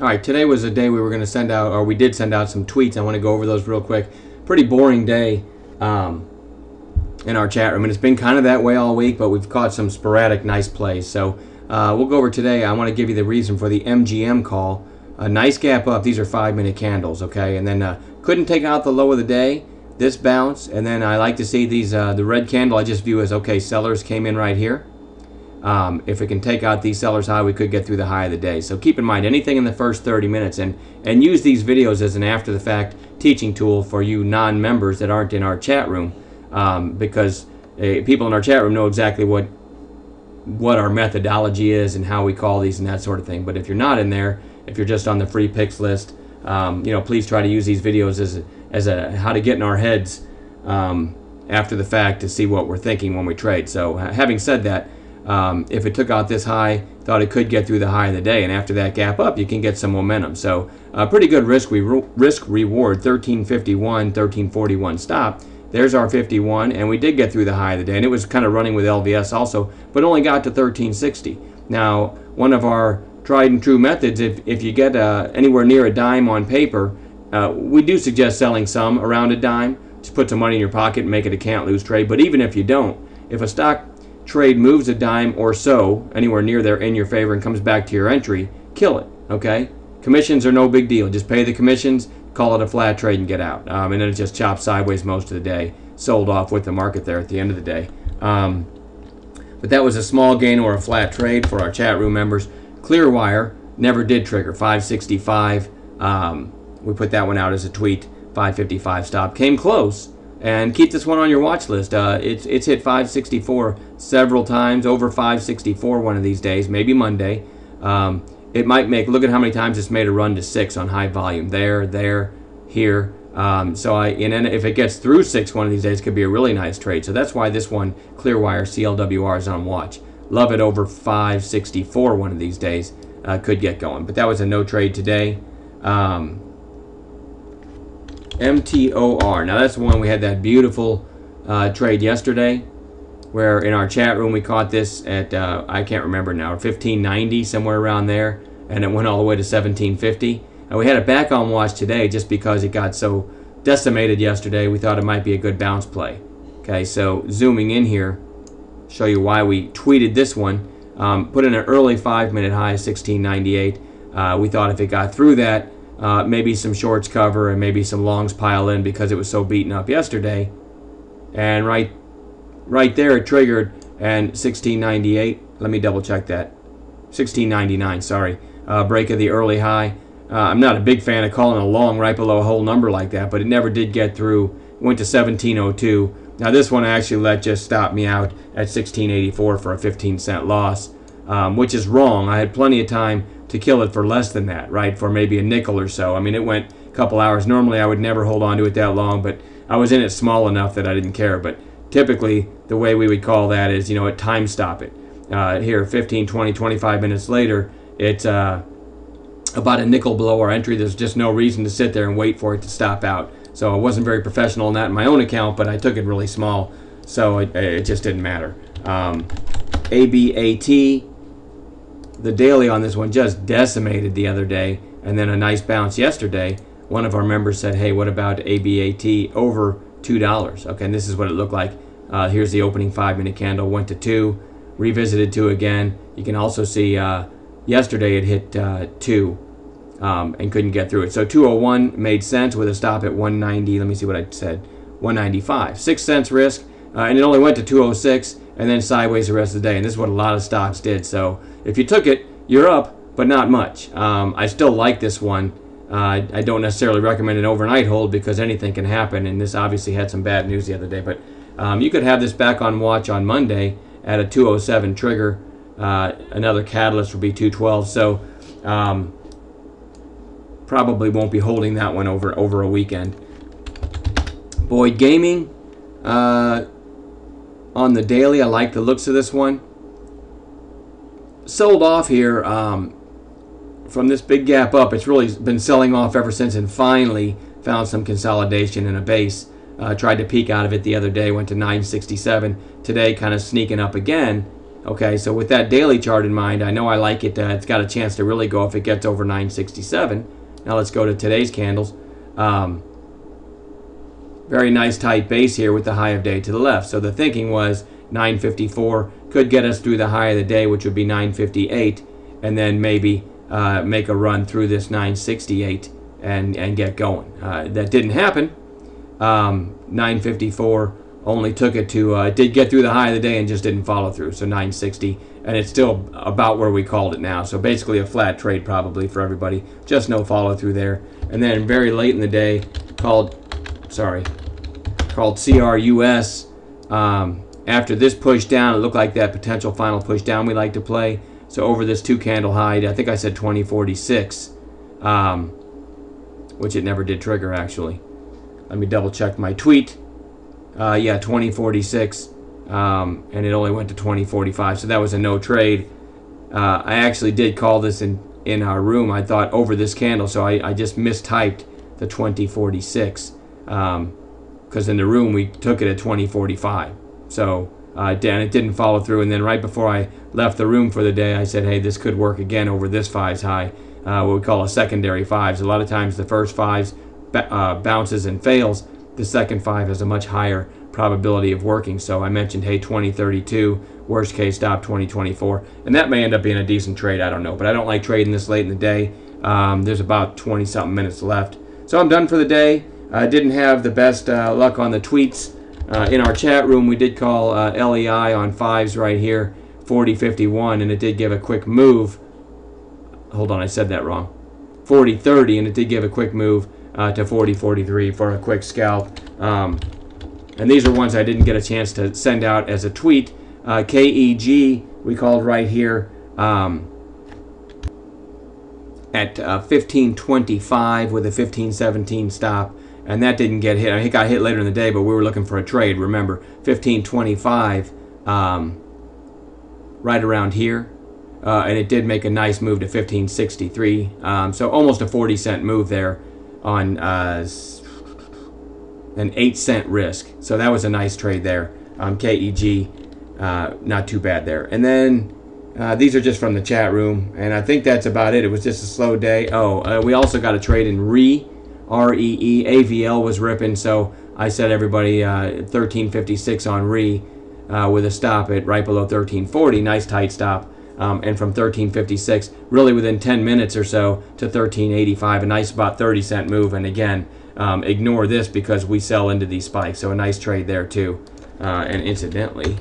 All right, today was a day we were going to send out, or we did send out some tweets. I want to go over those real quick. Pretty boring day in our chat room, and it's been kind of that way all week, but we've caught some sporadic nice plays. So we'll go over today. I want to give you the reason for the MGM call. A nice gap up. These are 5-minute candles, okay? And then couldn't take out the low of the day. This bounce, and then I like to see these. The red candle I just view as, okay, sellers came in right here. If it can take out these sellers high, we could get through the high of the day. So keep in mind anything in the first 30 minutes, and use these videos as an after-the-fact teaching tool for you non-members that aren't in our chat room, because people in our chat room know exactly what our methodology is and how we call these and that sort of thing. But if you're not in there, if you're just on the free picks list, please try to use these videos as a how to get in our heads after the fact to see what we're thinking when we trade. So having said that, if it took out this high, thought it could get through the high of the day, and after that gap up, you can get some momentum. So pretty good risk reward, 1351, 1341 stop. There's our 51, and we did get through the high of the day, and it was kind of running with LVS also, but only got to 1360. Now, one of our tried and true methods, if you get anywhere near a dime on paper, we do suggest selling some around a dime. Just put some money in your pocket and make it a can't lose trade. But even if you don't, if a stock trade moves a dime or so anywhere near there in your favor and comes back to your entry, kill it, okay? Commissions are no big deal. Just pay the commissions, call it a flat trade, and get out. And then it just chops sideways most of the day, sold off with the market there at the end of the day. But that was a small gain or a flat trade for our chat room members. Clearwire never did trigger 565. We put that one out as a tweet. 555 stop. Came close. And keep this one on your watch list. It's hit 564 several times, over 564 one of these days, maybe Monday. It might make, look at how many times it's made a run to 6 on high volume. There, here. And if it gets through 6 one of these days, it could be a really nice trade. So that's why this one, Clearwire CLWR, is on watch. Love it over 564 one of these days. Could get going. But that was a no trade today. MTOR. Now that's the one we had that beautiful trade yesterday, where in our chat room we caught this at I can't remember now, 1590, somewhere around there, and it went all the way to 1750. And we had it back on watch today just because it got so decimated yesterday. We thought it might be a good bounce play. Okay, so zooming in here, show you why we tweeted this one. Put in an early 5-minute high, 1698. We thought if it got through that, maybe some shorts cover and maybe some longs pile in because it was so beaten up yesterday. And right there it triggered, and 1698, let me double check that, 1699, sorry, break of the early high. I'm not a big fan of calling a long right below a whole number like that, but it never did get through. Went to 1702. Now this one I actually let just stop me out at 1684 for a 15-cent loss, which is wrong. I had plenty of time to kill it for less than that, right, for maybe a nickel or so. I mean, it went a couple hours. Normally I would never hold on to it that long, but I was in it small enough that I didn't care. But typically the way we would call that is, at time stop it. Here, 15, 20, 25 minutes later, it's about a nickel below our entry. There's just no reason to sit there and wait for it to stop out. So I wasn't very professional in that in my own account, but I took it really small, so it just didn't matter. ABAT, the daily on this one just decimated the other day, and then a nice bounce yesterday. One of our members said, hey, what about ABAT over $2? Okay, and this is what it looked like. Here's the opening 5-minute candle, went to 2, revisited 2 again. You can also see yesterday it hit 2 and couldn't get through it. So 201 made sense with a stop at 190. Let me see what I said, 195. 6 cents risk, and it only went to 206 and then sideways the rest of the day. And this is what a lot of stocks did. So if you took it, you're up, but not much. I still like this one. I don't necessarily recommend an overnight hold because anything can happen, and this obviously had some bad news the other day. But you could have this back on watch on Monday at a 207 trigger. Another catalyst would be 212. So probably won't be holding that one over a weekend. Boyd Gaming on the daily, I like the looks of this one. Sold off here from this big gap up. It's really been selling off ever since, and finally found some consolidation in a base. Tried to peek out of it the other day, went to 967. Today kind of sneaking up again, Okay, so with that daily chart in mind, I know I like it. It's got a chance to really go if it gets over 967. Now let's go to today's candles. Very nice tight base here with the high of day to the left. So the thinking was 954 could get us through the high of the day, which would be 958, and then maybe make a run through this 968 and get going. That didn't happen. 954 only took it to, it did get through the high of the day and just didn't follow through. So 960, and it's still about where we called it now. So basically a flat trade probably for everybody. Just no follow through there. And then very late in the day, called CRUS. After this push down, it looked like that potential final push down we like to play. So over this 2 candle high, I think I said 2046, which it never did trigger actually. Let me double check my tweet. Yeah, 2046, and it only went to 2045, so that was a no trade. I actually did call this in our room. I thought over this candle, so I just mistyped the 2046, because in the room we took it at 2045. So and it didn't follow through, and then right before I left the room for the day, I said, hey, this could work again over this 5's high, what we call a secondary 5s. A lot of times the first 5s bounces and fails. The second 5 has a much higher probability of working. So I mentioned, hey, 2032, worst case stop 2024, and that may end up being a decent trade. I don't know, but I don't like trading this late in the day. There's about 20 something minutes left, so I'm done for the day. I didn't have the best luck on the tweets. In our chat room, we did call LEI on 5s right here, 40.51, and it did give a quick move. Hold on, I said that wrong. 40.30, and it did give a quick move to 40.43 for a quick scalp. And these are ones I didn't get a chance to send out as a tweet. KEG, we called right here at 15.25 with a 15.17 stop. And that didn't get hit. I think it got hit later in the day, but we were looking for a trade. Remember, 15.25 right around here. And it did make a nice move to 15.63. So almost a 40-cent move there on an 8-cent risk. So that was a nice trade there. KEG, not too bad there. And then these are just from the chat room. And I think that's about it. It was just a slow day. We also got a trade in REE. REE. AVL was ripping. So I said everybody 13.56 on REE with a stop at right below 13.40. Nice tight stop. And from 13.56, really within 10 minutes or so, to 13.85, a nice about 30-cent move. And again, ignore this because we sell into these spikes, so a nice trade there too. And incidentally,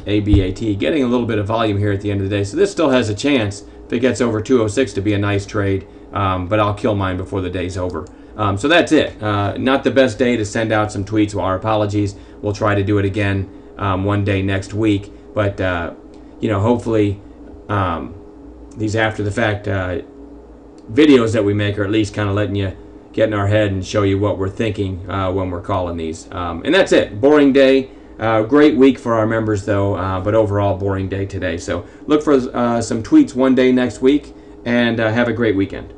ABAT getting a little bit of volume here at the end of the day, so this still has a chance if it gets over 206 to be a nice trade, but I'll kill mine before the day's over. So that's it. Not the best day to send out some tweets. Well, our apologies. We'll try to do it again one day next week, but hopefully these after the fact videos that we make are at least kind of letting you get in our head and show you what we're thinking when we're calling these. And that's it. Boring day. Great week for our members though, but overall boring day today. So look for some tweets one day next week, and have a great weekend.